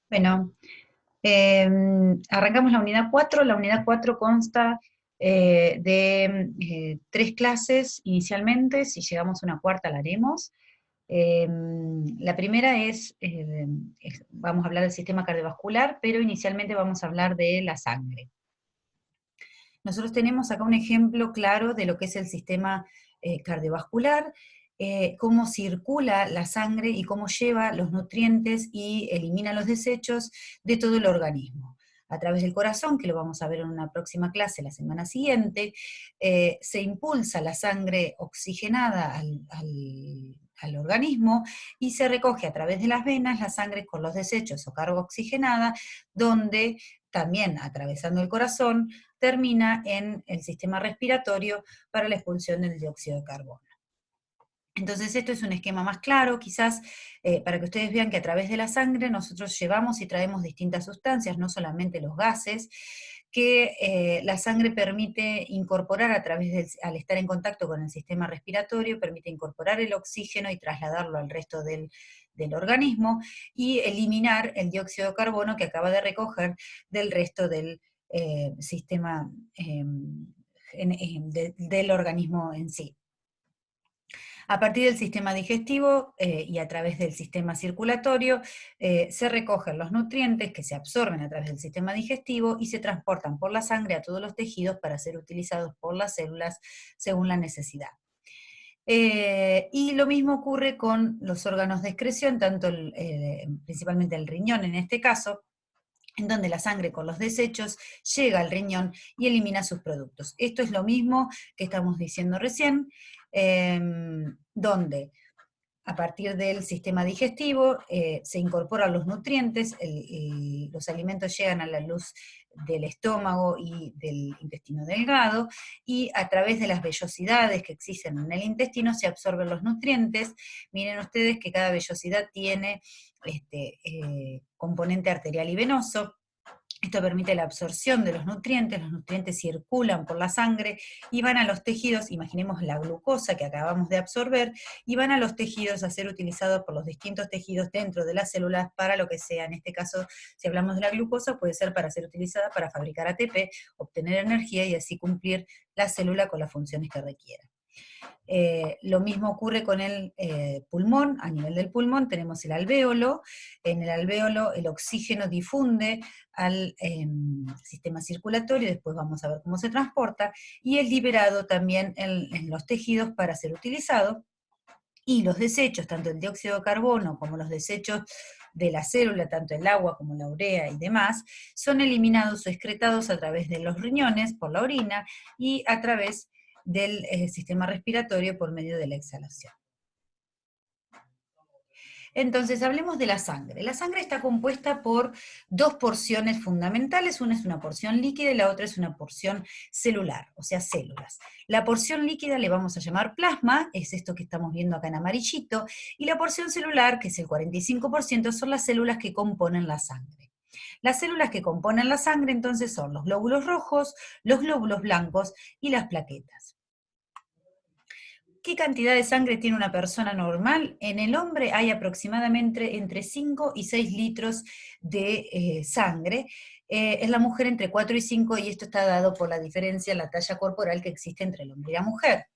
Bueno, arrancamos la unidad 4. La unidad 4 consta de tres clases inicialmente. Si llegamos a una cuarta la haremos. La primera vamos a hablar del sistema cardiovascular, pero inicialmente vamos a hablar de la sangre. Nosotros tenemos acá un ejemplo claro de lo que es el sistema cardiovascular, cómo circula la sangre y cómo lleva los nutrientes y elimina los desechos de todo el organismo. A través del corazón, que lo vamos a ver en una próxima clase la semana siguiente, se impulsa la sangre oxigenada al organismo y se recoge a través de las venas la sangre con los desechos o carga oxigenada, donde también atravesando el corazón termina en el sistema respiratorio para la expulsión del dióxido de carbono. Entonces esto es un esquema más claro, quizás para que ustedes vean que a través de la sangre nosotros llevamos y traemos distintas sustancias, no solamente los gases, que la sangre permite incorporar al estar en contacto con el sistema respiratorio, permite incorporar el oxígeno y trasladarlo al resto del organismo y eliminar el dióxido de carbono que acaba de recoger del resto del sistema del organismo en sí. A partir del sistema digestivo y a través del sistema circulatorio se recogen los nutrientes que se absorben a través del sistema digestivo y se transportan por la sangre a todos los tejidos para ser utilizados por las células según la necesidad. Y lo mismo ocurre con los órganos de excreción, principalmente el riñón en este caso, en donde la sangre con los desechos llega al riñón y elimina sus productos. Esto es lo mismo que estamos diciendo recién, donde a partir del sistema digestivo se incorporan los nutrientes, los alimentos llegan a la luz del estómago y del intestino delgado, y a través de las vellosidades que existen en el intestino se absorben los nutrientes. Miren ustedes que cada vellosidad tiene componente arterial y venoso. Esto permite la absorción de los nutrientes circulan por la sangre y van a los tejidos, imaginemos la glucosa que acabamos de absorber, y van a los tejidos a ser utilizados por los distintos tejidos dentro de las células para lo que sea. En este caso, si hablamos de la glucosa, puede ser para ser utilizada para fabricar ATP, obtener energía y así cumplir la célula con las funciones que requiera. Lo mismo ocurre con el pulmón. A nivel del pulmón tenemos el alvéolo. En el alvéolo el oxígeno difunde al sistema circulatorio, después vamos a ver cómo se transporta, y es liberado también en los tejidos para ser utilizado, y los desechos, tanto el dióxido de carbono como los desechos de la célula, tanto el agua como la urea y demás, son eliminados o excretados a través de los riñones por la orina y a través del sistema respiratorio por medio de la exhalación. Entonces, hablemos de la sangre. La sangre está compuesta por dos porciones fundamentales, una es una porción líquida y la otra es una porción celular, o sea, células. La porción líquida le vamos a llamar plasma, es esto que estamos viendo acá en amarillito, y la porción celular, que es el 45%, son las células que componen la sangre. Las células que componen la sangre entonces son los glóbulos rojos, los glóbulos blancos y las plaquetas. ¿Qué cantidad de sangre tiene una persona normal? En el hombre hay aproximadamente entre 5 y 6 litros de sangre. En la mujer entre 4 y 5, y esto está dado por la diferencia en la talla corporal que existe entre el hombre y la mujer.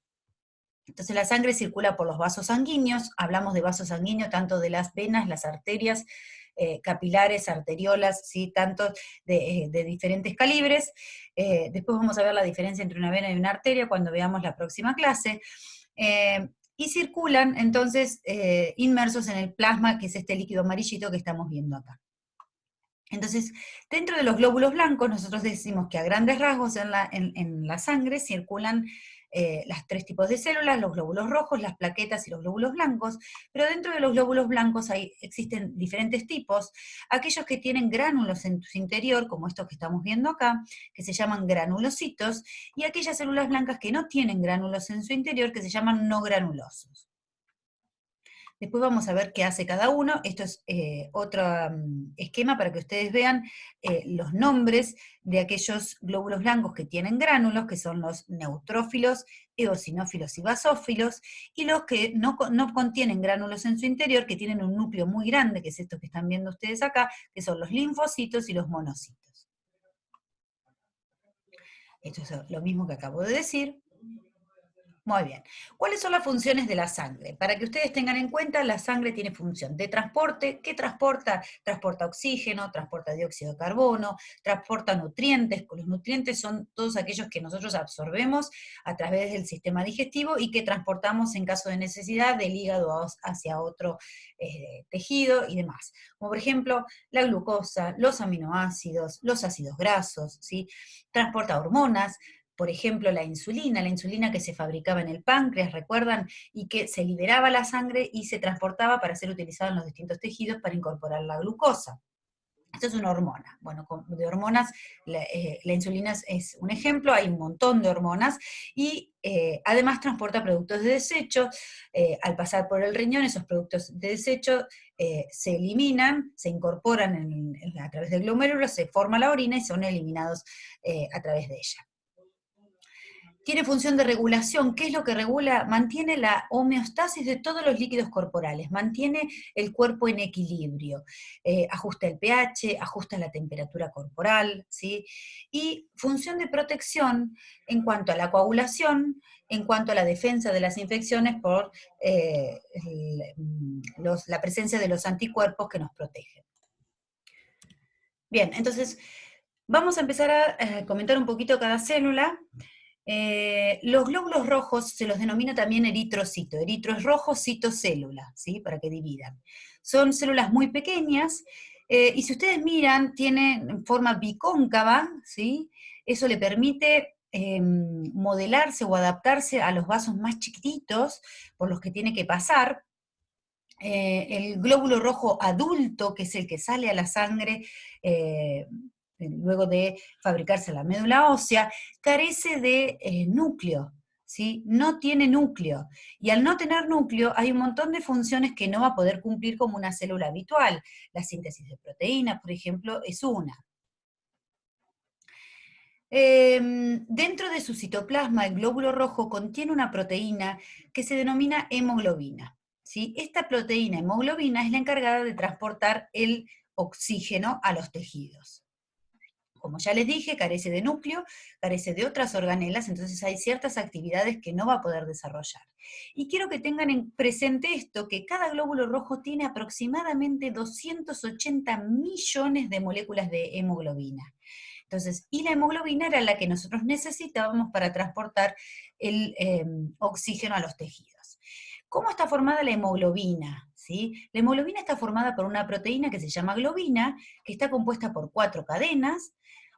Entonces la sangre circula por los vasos sanguíneos. Hablamos de vasos sanguíneos tanto de las venas, las arterias, capilares, arteriolas, ¿sí? Tanto de diferentes calibres. Después vamos a ver la diferencia entre una vena y una arteria cuando veamos la próxima clase. Y circulan entonces inmersos en el plasma, que es este líquido amarillito que estamos viendo acá. Entonces, dentro de los glóbulos blancos, nosotros decimos que a grandes rasgos en la sangre circulan los tres tipos de células, los glóbulos rojos, las plaquetas y los glóbulos blancos, pero dentro de los glóbulos blancos existen diferentes tipos, aquellos que tienen gránulos en su interior, como estos que estamos viendo acá, que se llaman granulocitos, y aquellas células blancas que no tienen gránulos en su interior, que se llaman no granulosos. Después vamos a ver qué hace cada uno. Esto es otro esquema para que ustedes vean los nombres de aquellos glóbulos blancos que tienen gránulos, que son los neutrófilos, eosinófilos y basófilos, y los que no contienen gránulos en su interior, que tienen un núcleo muy grande, que es esto que están viendo ustedes acá, que son los linfocitos y los monocitos. Esto es lo mismo que acabo de decir. Muy bien. ¿Cuáles son las funciones de la sangre? Para que ustedes tengan en cuenta, la sangre tiene función de transporte. ¿Qué transporta? Transporta oxígeno, transporta dióxido de carbono, transporta nutrientes. Los nutrientes son todos aquellos que nosotros absorbemos a través del sistema digestivo y que transportamos en caso de necesidad del hígado hacia otro tejido y demás. Como por ejemplo, la glucosa, los aminoácidos, los ácidos grasos, ¿sí? Transporta hormonas, por ejemplo, la insulina que se fabricaba en el páncreas, ¿recuerdan? Y que se liberaba la sangre y se transportaba para ser utilizada en los distintos tejidos para incorporar la glucosa. Esto es una hormona. Bueno, de hormonas, la insulina es un ejemplo, hay un montón de hormonas, y además transporta productos de desecho. Al pasar por el riñón, esos productos de desecho se eliminan, se incorporan a través del glomérulo, se forma la orina y son eliminados a través de ella. Tiene función de regulación. ¿Qué es lo que regula? Mantiene la homeostasis de todos los líquidos corporales, mantiene el cuerpo en equilibrio, ajusta el pH, ajusta la temperatura corporal, ¿sí? Y función de protección en cuanto a la coagulación, en cuanto a la defensa de las infecciones por la presencia de los anticuerpos que nos protegen. Bien, entonces vamos a empezar a comentar un poquito cada célula. Los glóbulos rojos se los denomina también eritrocito. Eritro es rojo, cito célula, ¿sí? Para que dividan. Son células muy pequeñas, y si ustedes miran, tienen forma bicóncava, ¿sí? Eso le permite modelarse o adaptarse a los vasos más chiquititos por los que tiene que pasar. El glóbulo rojo adulto, que es el que sale a la sangre luego de fabricarse la médula ósea, carece de núcleo, ¿sí? No tiene núcleo. Y al no tener núcleo, hay un montón de funciones que no va a poder cumplir como una célula habitual. La síntesis de proteínas, por ejemplo, es una. Dentro de su citoplasma, el glóbulo rojo contiene una proteína que se denomina hemoglobina, ¿sí? Esta proteína hemoglobina es la encargada de transportar el oxígeno a los tejidos. Como ya les dije, carece de núcleo, carece de otras organelas, entonces hay ciertas actividades que no va a poder desarrollar. Y quiero que tengan en presente esto, que cada glóbulo rojo tiene aproximadamente 280 millones de moléculas de hemoglobina. Entonces, y la hemoglobina era la que nosotros necesitábamos para transportar el oxígeno a los tejidos. ¿Cómo está formada la hemoglobina? ¿Sí? La hemoglobina está formada por una proteína que se llama globina, que está compuesta por 4 cadenas,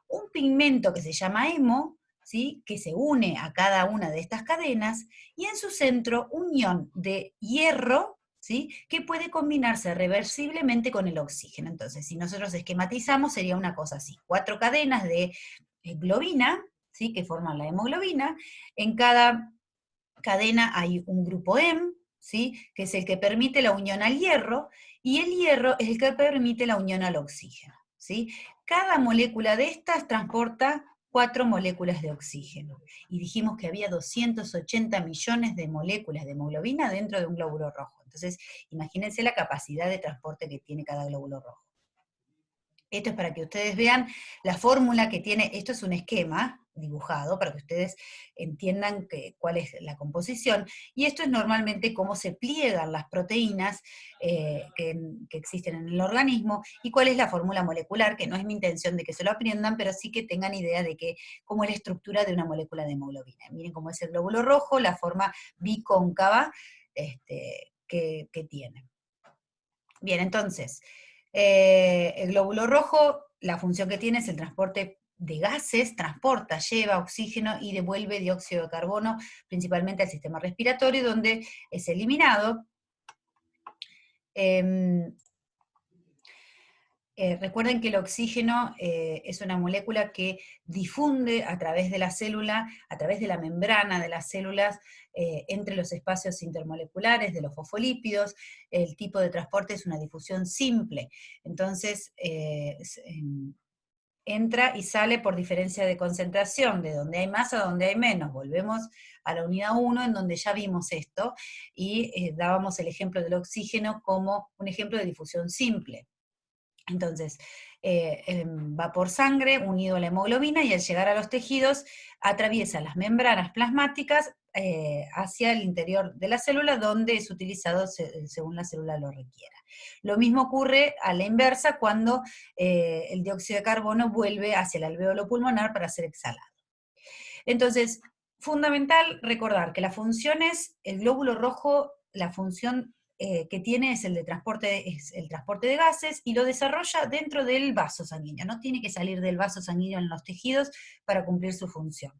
un pigmento que se llama hemo, ¿sí? Que se une a cada una de estas cadenas, y en su centro un ion de hierro, ¿sí? Que puede combinarse reversiblemente con el oxígeno. Entonces, si nosotros esquematizamos, sería una cosa así: 4 cadenas de globina, ¿sí? Que forman la hemoglobina. En cada cadena hay un grupo M, ¿sí? Que es el que permite la unión al hierro, y el hierro es el que permite la unión al oxígeno, ¿sí? Cada molécula de estas transporta 4 moléculas de oxígeno. Y dijimos que había 280 millones de moléculas de hemoglobina dentro de un glóbulo rojo. Entonces, imagínense la capacidad de transporte que tiene cada glóbulo rojo. Esto es para que ustedes vean la fórmula que tiene. Esto es un esquema dibujado para que ustedes entiendan cuál es la composición, y esto es normalmente cómo se pliegan las proteínas que existen en el organismo, y cuál es la fórmula molecular, que no es mi intención de que se lo aprendan, pero sí que tengan idea de cómo es la estructura de una molécula de hemoglobina. Miren cómo es el glóbulo rojo, la forma bicóncava que tiene. Bien, entonces, el glóbulo rojo, la función que tiene es el transporte de gases, transporta, lleva oxígeno y devuelve dióxido de carbono, principalmente al sistema respiratorio, donde es eliminado. Recuerden que el oxígeno es una molécula que difunde a través de la célula, a través de la membrana de las células, entre los espacios intermoleculares de los fosfolípidos. El tipo de transporte es una difusión simple. Entonces, entra y sale por diferencia de concentración, de donde hay más a donde hay menos. Volvemos a la unidad 1, en donde ya vimos esto, y dábamos el ejemplo del oxígeno como un ejemplo de difusión simple. Entonces, va por sangre unido a la hemoglobina y al llegar a los tejidos atraviesa las membranas plasmáticas hacia el interior de la célula, donde es utilizado según la célula lo requiera. Lo mismo ocurre a la inversa cuando el dióxido de carbono vuelve hacia el alvéolo pulmonar para ser exhalado. Entonces, fundamental recordar que las funciones, el glóbulo rojo, la función que tiene es el transporte de gases, y lo desarrolla dentro del vaso sanguíneo, no tiene que salir del vaso sanguíneo en los tejidos para cumplir su función.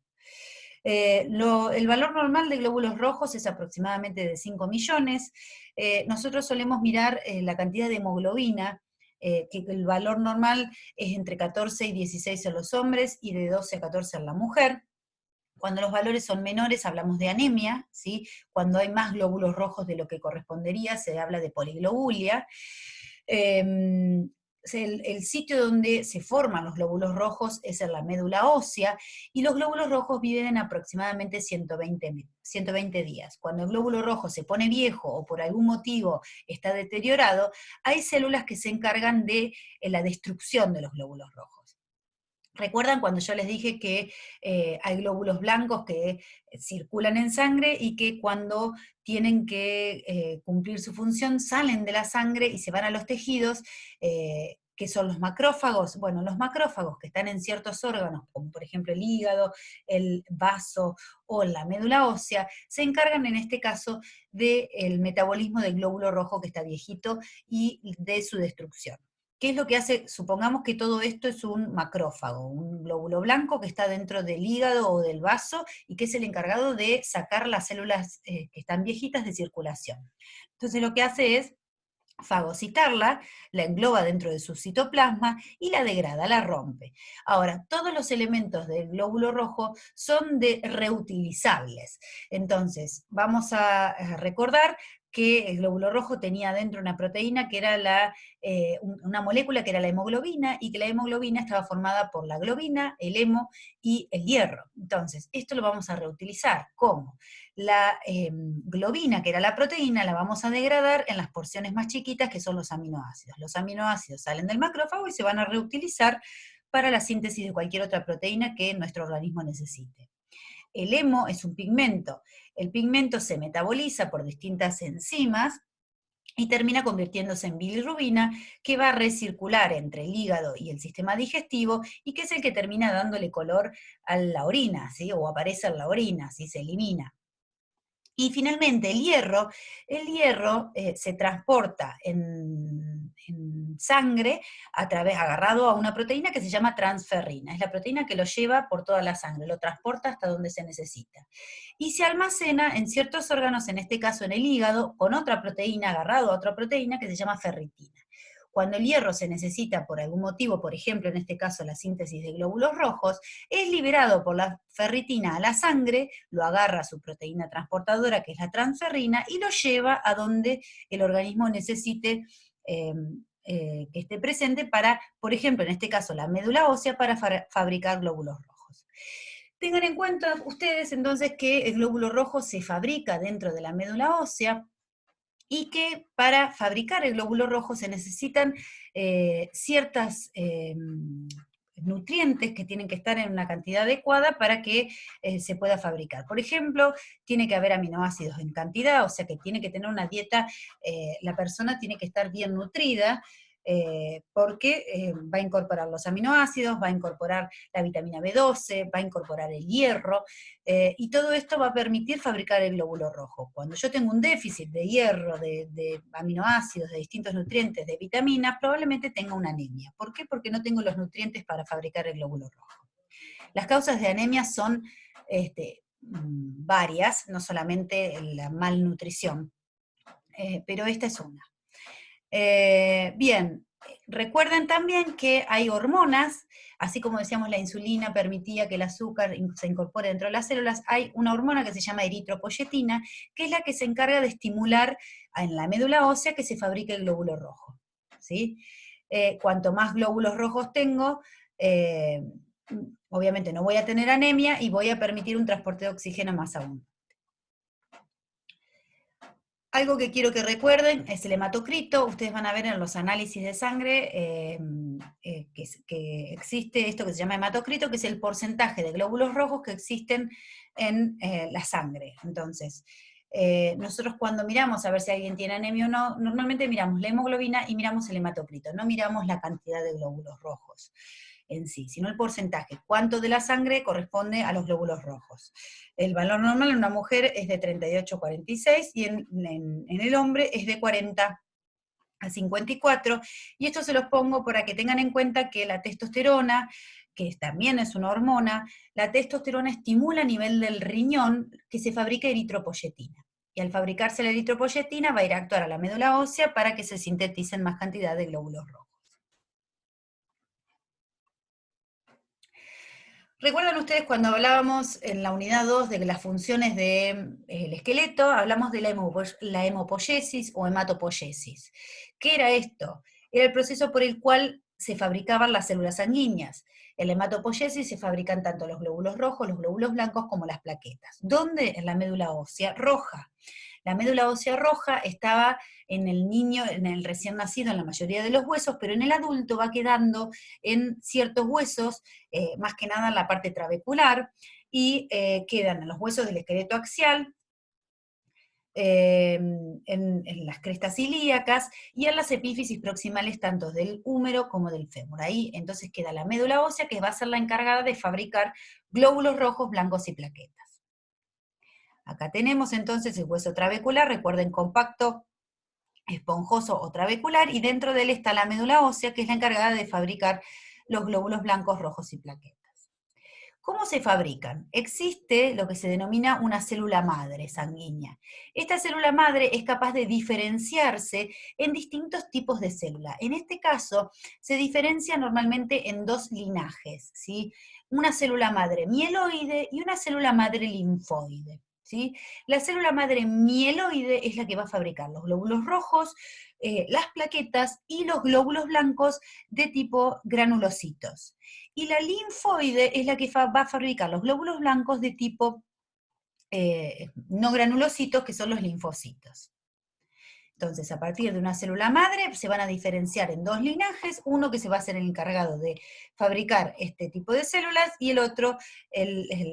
El valor normal de glóbulos rojos es aproximadamente de 5 millones. Nosotros solemos mirar la cantidad de hemoglobina, que el valor normal es entre 14 y 16 en los hombres y de 12 a 14 en la mujer. Cuando los valores son menores hablamos de anemia, ¿sí? Cuando hay más glóbulos rojos de lo que correspondería se habla de poliglobulia. El sitio donde se forman los glóbulos rojos es en la médula ósea, y los glóbulos rojos viven en aproximadamente 120 días. Cuando el glóbulo rojo se pone viejo o por algún motivo está deteriorado, hay células que se encargan de la destrucción de los glóbulos rojos. ¿Recuerdan cuando yo les dije que hay glóbulos blancos que circulan en sangre y que cuando tienen que cumplir su función salen de la sangre y se van a los tejidos, que son los macrófagos? Bueno, los macrófagos que están en ciertos órganos, como por ejemplo el hígado, el vaso o la médula ósea, se encargan en este caso del metabolismo del glóbulo rojo que está viejito y de su destrucción. ¿Qué es lo que hace? Supongamos que todo esto es un macrófago, un glóbulo blanco que está dentro del hígado o del vaso y que es el encargado de sacar las células que están viejitas de circulación. Entonces lo que hace es fagocitarla, la engloba dentro de su citoplasma y la degrada, la rompe. Ahora, todos los elementos del glóbulo rojo son reutilizables. Entonces, vamos a recordar que el glóbulo rojo tenía dentro una proteína que era una molécula que era la hemoglobina, y que la hemoglobina estaba formada por la globina, el hemo y el hierro. Entonces, esto lo vamos a reutilizar. ¿Cómo? La globina, que era la proteína, la vamos a degradar en las porciones más chiquitas, que son los aminoácidos. Los aminoácidos salen del macrófago y se van a reutilizar para la síntesis de cualquier otra proteína que nuestro organismo necesite. El hemo es un pigmento. El pigmento se metaboliza por distintas enzimas y termina convirtiéndose en bilirrubina, que va a recircular entre el hígado y el sistema digestivo, y que es el que termina dándole color a la orina, ¿sí? O aparece en la orina, ¿sí? Se elimina. Y finalmente el hierro se transporta en sangre agarrado a una proteína que se llama transferrina. Es la proteína que lo lleva por toda la sangre, lo transporta hasta donde se necesita. Y se almacena en ciertos órganos, en este caso en el hígado, con otra proteína, agarrado a otra proteína que se llama ferritina. Cuando el hierro se necesita por algún motivo, por ejemplo, en este caso la síntesis de glóbulos rojos, es liberado por la ferritina a la sangre, lo agarra a su proteína transportadora, que es la transferrina, y lo lleva a donde el organismo necesite que esté presente para, por ejemplo, en este caso la médula ósea, para fabricar glóbulos rojos. Tengan en cuenta ustedes entonces que el glóbulo rojo se fabrica dentro de la médula ósea, y que para fabricar el glóbulo rojo se necesitan ciertas nutrientes que tienen que estar en una cantidad adecuada para que se pueda fabricar. Por ejemplo, tiene que haber aminoácidos en cantidad, o sea que tiene que tener una dieta, la persona tiene que estar bien nutrida, porque va a incorporar los aminoácidos, va a incorporar la vitamina B12, va a incorporar el hierro, y todo esto va a permitir fabricar el glóbulo rojo. Cuando yo tengo un déficit de hierro, de aminoácidos, de distintos nutrientes, de vitaminas, probablemente tenga una anemia. ¿Por qué? Porque no tengo los nutrientes para fabricar el glóbulo rojo. Las causas de anemia son varias, no solamente la malnutrición, pero esta es una. Bien, Recuerden también que hay hormonas, así como decíamos la insulina permitía que el azúcar se incorpore dentro de las células, hay una hormona que se llama eritropoyetina, que es la que se encarga de estimular en la médula ósea que se fabrique el glóbulo rojo, ¿sí? Cuanto más glóbulos rojos tengo, eh, obviamente no voy a tener anemia y voy a permitir un transporte de oxígeno más aún. Algo que quiero que recuerden es el hematocrito. Ustedes van a ver en los análisis de sangre que existe esto que se llama hematocrito, que es el porcentaje de glóbulos rojos que existen en la sangre. Entonces, nosotros cuando miramos a ver si alguien tiene anemia o no, normalmente miramos la hemoglobina y miramos el hematocrito, no miramos la cantidad de glóbulos rojos en sí, sino el porcentaje. ¿Cuánto de la sangre corresponde a los glóbulos rojos? El valor normal en una mujer es de 38,46 y en el hombre es de 40 a 54, y esto se los pongo para que tengan en cuenta que la testosterona, que también es una hormona, la testosterona estimula a nivel del riñón que se fabrique eritropoyetina. Y al fabricarse la eritropoyetina va a ir a actuar a la médula ósea para que se sinteticen más cantidad de glóbulos rojos. ¿Recuerdan ustedes cuando hablábamos en la unidad 2 de las funciones del esqueleto? Hablamos de la hemopoiesis o hematopoiesis. ¿Qué era esto? Era el proceso por el cual se fabricaban las células sanguíneas. En la hematopoiesis se fabrican tanto los glóbulos rojos, los glóbulos blancos, como las plaquetas. ¿Dónde? En la médula ósea roja. La médula ósea roja estaba en el niño, en el recién nacido, en la mayoría de los huesos, pero en el adulto va quedando en ciertos huesos, más que nada en la parte trabecular, y quedan en los huesos del esqueleto axial, en las crestas ilíacas y en las epífisis proximales tanto del húmero como del fémur. Ahí entonces queda la médula ósea, que va a ser la encargada de fabricar glóbulos rojos, blancos y plaquetas. Acá tenemos entonces el hueso trabecular, recuerden, compacto, esponjoso o trabecular, y dentro de él está la médula ósea, que es la encargada de fabricar los glóbulos blancos, rojos y plaquetas. ¿Cómo se fabrican? Existe lo que se denomina una célula madre sanguínea. Esta célula madre es capaz de diferenciarse en distintos tipos de célula. En este caso, se diferencia normalmente en dos linajes, ¿sí? Una célula madre mieloide y una célula madre linfoide. ¿Sí? La célula madre mieloide es la que va a fabricar los glóbulos rojos, las plaquetas y los glóbulos blancos de tipo granulocitos. Y la linfoide es la que va a fabricar los glóbulos blancos de tipo no granulocitos, que son los linfocitos. Entonces, a partir de una célula madre se van a diferenciar en dos linajes, uno que se va a ser el encargado de fabricar este tipo de células y el otro,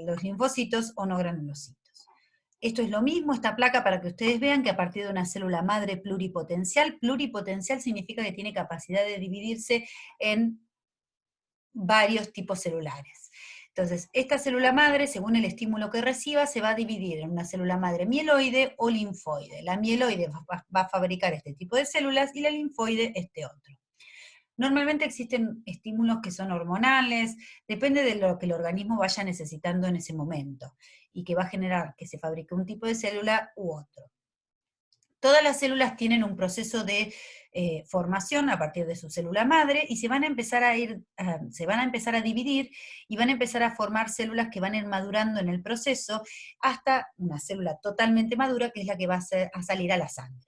los linfocitos o no granulocitos. Esto es lo mismo, esta placa, para que ustedes vean que a partir de una célula madre pluripotencial significa que tiene capacidad de dividirse en varios tipos celulares. Entonces, esta célula madre, según el estímulo que reciba, se va a dividir en una célula madre mieloide o linfoide. La mieloide va a fabricar este tipo de células y la linfoide este otro. Normalmente existen estímulos que son hormonales, depende de lo que el organismo vaya necesitando en ese momento, y que va a generar que se fabrique un tipo de célula u otro. Todas las células tienen un proceso de formación a partir de su célula madre y se van a empezar a dividir y van a empezar a formar células que van a ir madurando en el proceso hasta una célula totalmente madura, que es la que va a salir a la sangre.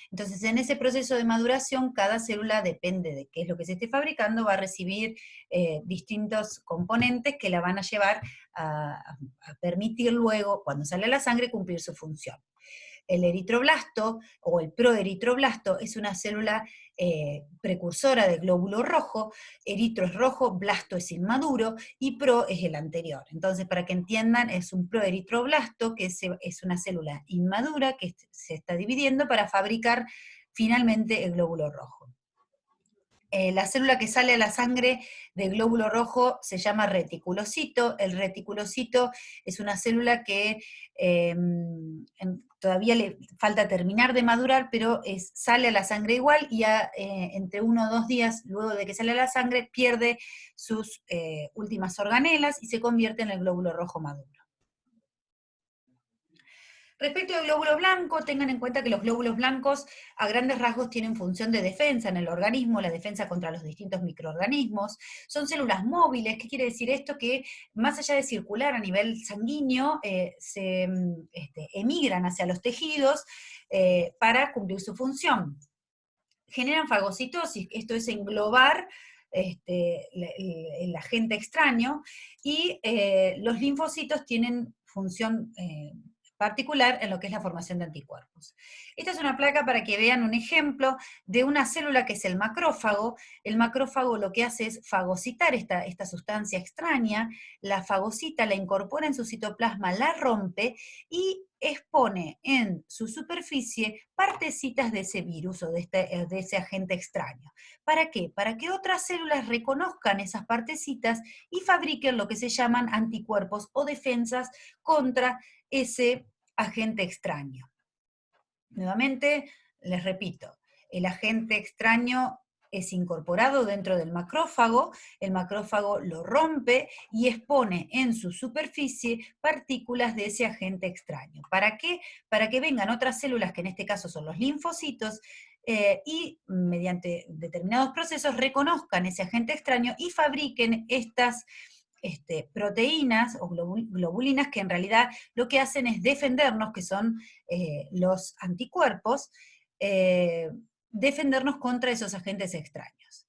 Entonces, en ese proceso de maduración, cada célula, depende de qué es lo que se esté fabricando, va a recibir distintos componentes que la van a llevar a permitir luego, cuando sale a la sangre, cumplir su función. El eritroblasto o el proeritroblasto es una célula precursora de glóbulo rojo. Eritro es rojo, blasto es inmaduro y pro es el anterior. Entonces, para que entiendan, es un proeritroblasto, que es una célula inmadura que se está dividiendo para fabricar finalmente el glóbulo rojo. La célula que sale a la sangre de glóbulo rojo se llama reticulocito. El reticulocito es una célula que todavía le falta terminar de madurar, pero sale a la sangre igual, y entre 1 o 2 días luego de que sale a la sangre pierde sus últimas organelas y se convierte en el glóbulo rojo maduro. Respecto al glóbulo blanco, tengan en cuenta que los glóbulos blancos a grandes rasgos tienen función de defensa en el organismo, la defensa contra los distintos microorganismos. Son células móviles. ¿Qué quiere decir esto? Que más allá de circular a nivel sanguíneo, emigran hacia los tejidos para cumplir su función. Generan fagocitosis, esto es englobar el agente extraño, y los linfocitos tienen función particular en lo que es la formación de anticuerpos. Esta es una placa para que vean un ejemplo de una célula que es el macrófago. El macrófago lo que hace es fagocitar esta sustancia extraña, la fagocita, la incorpora en su citoplasma, la rompe y expone en su superficie partecitas de ese virus o de ese agente extraño. ¿Para qué? Para que otras células reconozcan esas partecitas y fabriquen lo que se llaman anticuerpos o defensas contra ese agente extraño. Nuevamente, les repito, el agente extraño es incorporado dentro del macrófago, el macrófago lo rompe y expone en su superficie partículas de ese agente extraño. ¿Para qué? Para que vengan otras células, que en este caso son los linfocitos, y mediante determinados procesos reconozcan ese agente extraño y fabriquen estas proteínas o globulinas que en realidad lo que hacen es defendernos, que son los anticuerpos, defendernos contra esos agentes extraños.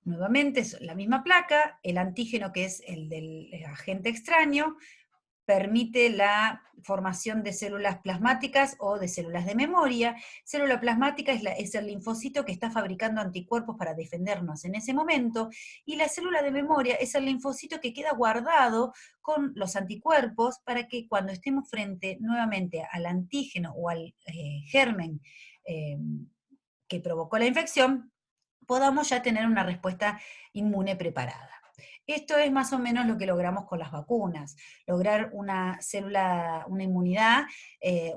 Nuevamente es la misma placa, el antígeno que es el del agente extraño, permite la formación de células plasmáticas o de células de memoria. Célula plasmática es el linfocito que está fabricando anticuerpos para defendernos en ese momento, y la célula de memoria es el linfocito que queda guardado con los anticuerpos para que cuando estemos frente nuevamente al antígeno o al germen eh, que provocó la infección, podamos ya tener una respuesta inmune preparada. Esto es más o menos lo que logramos con las vacunas, lograr una célula, una inmunidad,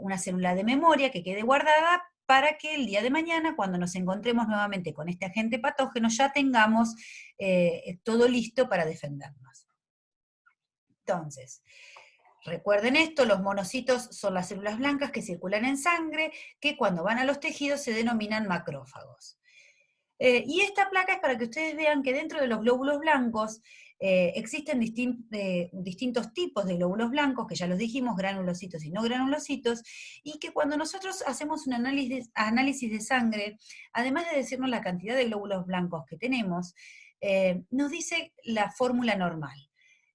una célula de memoria que quede guardada para que el día de mañana, cuando nos encontremos nuevamente con este agente patógeno, ya tengamos todo listo para defendernos. Entonces, recuerden esto, los monocitos son las células blancas que circulan en sangre, que cuando van a los tejidos se denominan macrófagos. Y esta placa es para que ustedes vean que dentro de los glóbulos blancos existen distintos tipos de glóbulos blancos, que ya los dijimos, granulocitos y no granulocitos, y que cuando nosotros hacemos un análisis de sangre, además de decirnos la cantidad de glóbulos blancos que tenemos, nos dice la fórmula normal.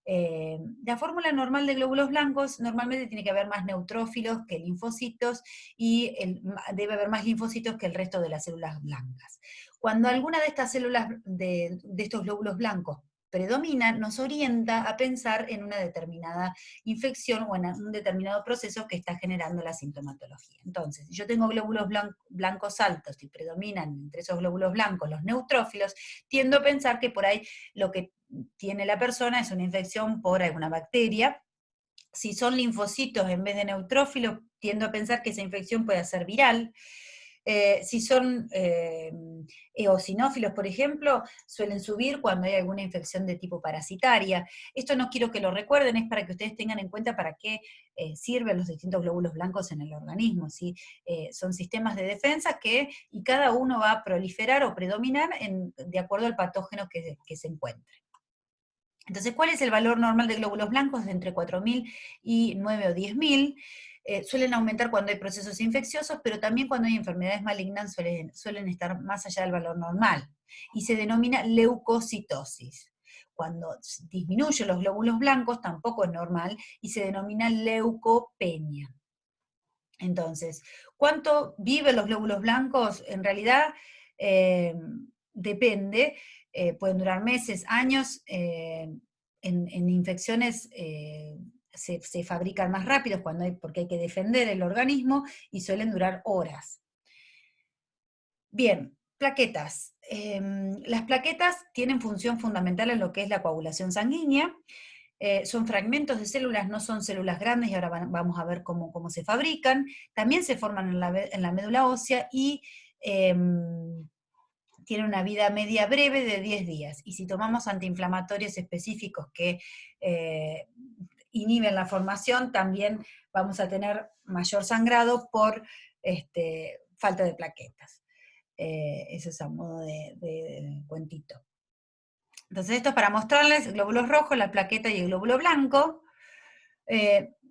La fórmula normal de glóbulos blancos normalmente tiene que haber más neutrófilos que linfocitos, y debe haber más linfocitos que el resto de las células blancas. Cuando alguna de estas células, de estos glóbulos blancos, predomina, nos orienta a pensar en una determinada infección o en un determinado proceso que está generando la sintomatología. Entonces, si yo tengo glóbulos blancos altos y predominan entre esos glóbulos blancos los neutrófilos, tiendo a pensar que por ahí lo que tiene la persona es una infección por alguna bacteria. Si son linfocitos en vez de neutrófilos, tiendo a pensar que esa infección puede ser viral. Si son eosinófilos, por ejemplo, suelen subir cuando hay alguna infección de tipo parasitaria. Esto no quiero que lo recuerden, es para que ustedes tengan en cuenta para qué sirven los distintos glóbulos blancos en el organismo, ¿sí? Son sistemas de defensa y cada uno va a proliferar o predominar de acuerdo al patógeno que se encuentre. Entonces, ¿cuál es el valor normal de glóbulos blancos? De entre 4.000 y 9 o 10.000. Suelen aumentar cuando hay procesos infecciosos, pero también cuando hay enfermedades malignas suelen estar más allá del valor normal. Y se denomina leucocitosis. Cuando disminuyen los glóbulos blancos tampoco es normal y se denomina leucopenia. Entonces, ¿cuánto viven los glóbulos blancos? En realidad depende, pueden durar meses, años. En infecciones se fabrican más rápidos porque hay que defender el organismo, y suelen durar horas. Bien, plaquetas. Las plaquetas tienen función fundamental en lo que es la coagulación sanguínea. Son fragmentos de células, no son células grandes, y ahora vamos a ver cómo se fabrican. También se forman en la médula ósea y tienen una vida media breve de 10 días. Y si tomamos antiinflamatorios específicos que inhiben la formación, también vamos a tener mayor sangrado por falta de plaquetas. Eso es a modo de cuentito. Entonces esto es para mostrarles glóbulos rojos, la plaqueta y el glóbulo blanco.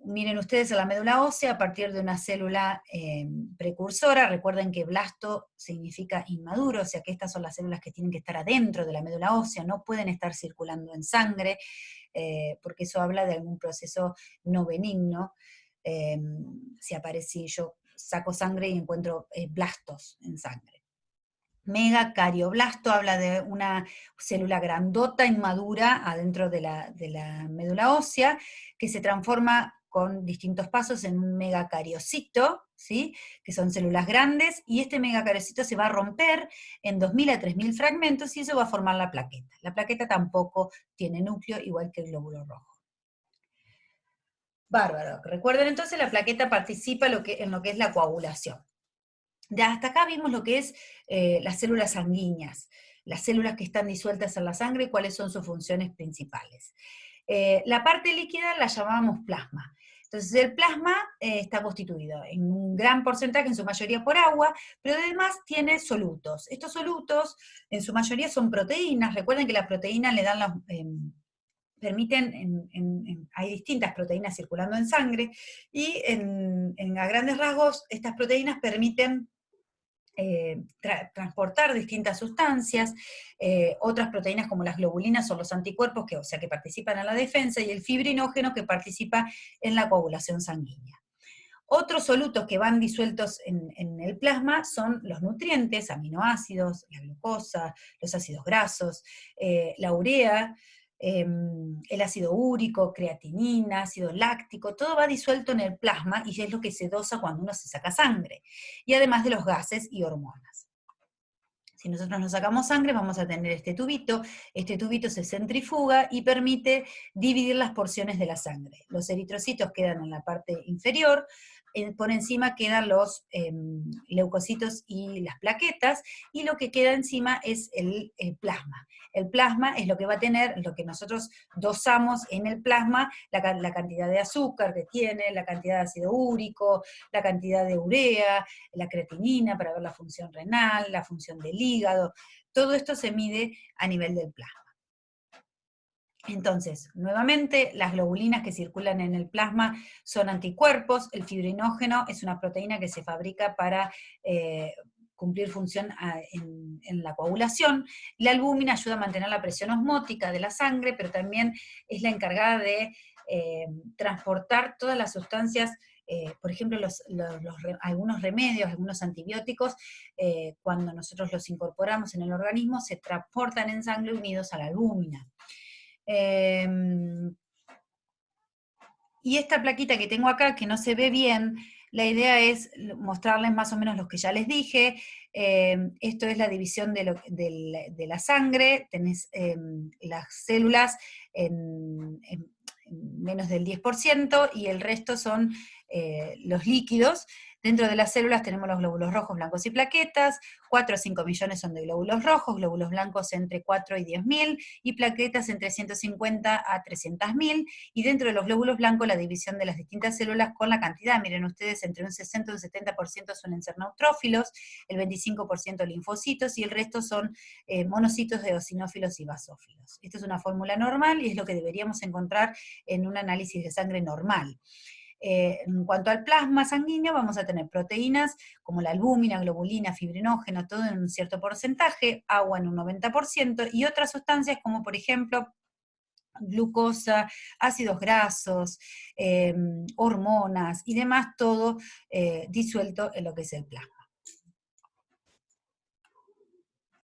Miren ustedes en la médula ósea a partir de una célula precursora. Recuerden que blasto significa inmaduro, o sea que estas son las células que tienen que estar adentro de la médula ósea, no pueden estar circulando en sangre, porque eso habla de algún proceso no benigno. Si yo saco sangre y encuentro blastos en sangre. Megacardioblasto habla de una célula grandota, inmadura, adentro de la médula ósea, que se transforma con distintos pasos en un megacariocito, ¿sí? Que son células grandes, y este megacariocito se va a romper en 2000 a 3000 fragmentos, y eso va a formar la plaqueta. La plaqueta tampoco tiene núcleo, igual que el glóbulo rojo. Bárbaro. Recuerden entonces, la plaqueta participa en lo que es la coagulación. Hasta acá vimos lo que es las células sanguíneas, las células que están disueltas en la sangre, y cuáles son sus funciones principales. La parte líquida la llamamos plasma. Entonces el plasma está constituido en un gran porcentaje, en su mayoría por agua, pero además tiene solutos. Estos solutos en su mayoría son proteínas. Recuerden que las proteínas le dan permiten, hay distintas proteínas circulando en sangre, y a grandes rasgos estas proteínas permiten transportar distintas sustancias. Otras proteínas como las globulinas son los anticuerpos, que participan en la defensa, y el fibrinógeno, que participa en la coagulación sanguínea. Otros solutos que van disueltos en el plasma son los nutrientes, aminoácidos, la glucosa, los ácidos grasos, la urea, el ácido úrico, creatinina, ácido láctico, todo va disuelto en el plasma, y es lo que se dosa cuando uno se saca sangre, y además de los gases y hormonas. Si nosotros nos sacamos sangre, vamos a tener este tubito se centrifuga y permite dividir las porciones de la sangre. Los eritrocitos quedan en la parte inferior, por encima quedan los leucocitos y las plaquetas, y lo que queda encima es el plasma. El plasma es lo que va a tener, lo que nosotros dosamos en el plasma, la cantidad de azúcar que tiene, la cantidad de ácido úrico, la cantidad de urea, la creatinina para ver la función renal, la función del hígado. Todo esto se mide a nivel del plasma. Entonces, nuevamente, las globulinas que circulan en el plasma son anticuerpos. El fibrinógeno es una proteína que se fabrica para cumplir función en la coagulación. La albúmina ayuda a mantener la presión osmótica de la sangre, pero también es la encargada de transportar todas las sustancias, por ejemplo, algunos remedios, algunos antibióticos, cuando nosotros los incorporamos en el organismo, se transportan en sangre unidos a la albúmina. Y esta plaquita que tengo acá, que no se ve bien, la idea es mostrarles más o menos los que ya les dije. Esto es la división de la sangre. Tenés las células en menos del 10%, y el resto son los líquidos. Dentro de las células tenemos los glóbulos rojos, blancos y plaquetas. 4 a 5 millones son de glóbulos rojos, glóbulos blancos entre 4 y 10.000, y plaquetas entre 150 a 300.000, y dentro de los glóbulos blancos la división de las distintas células con la cantidad. Miren ustedes, entre un 60 y un 70% suelen ser neutrófilos, el 25% linfocitos, y el resto son monocitos, eosinófilos y basófilos. Esta es una fórmula normal, y es lo que deberíamos encontrar en un análisis de sangre normal. En cuanto al plasma sanguíneo, vamos a tener proteínas como la albúmina, globulina, fibrinógeno, todo en un cierto porcentaje, agua en un 90%, y otras sustancias como por ejemplo glucosa, ácidos grasos, hormonas y demás, todo disuelto en lo que es el plasma.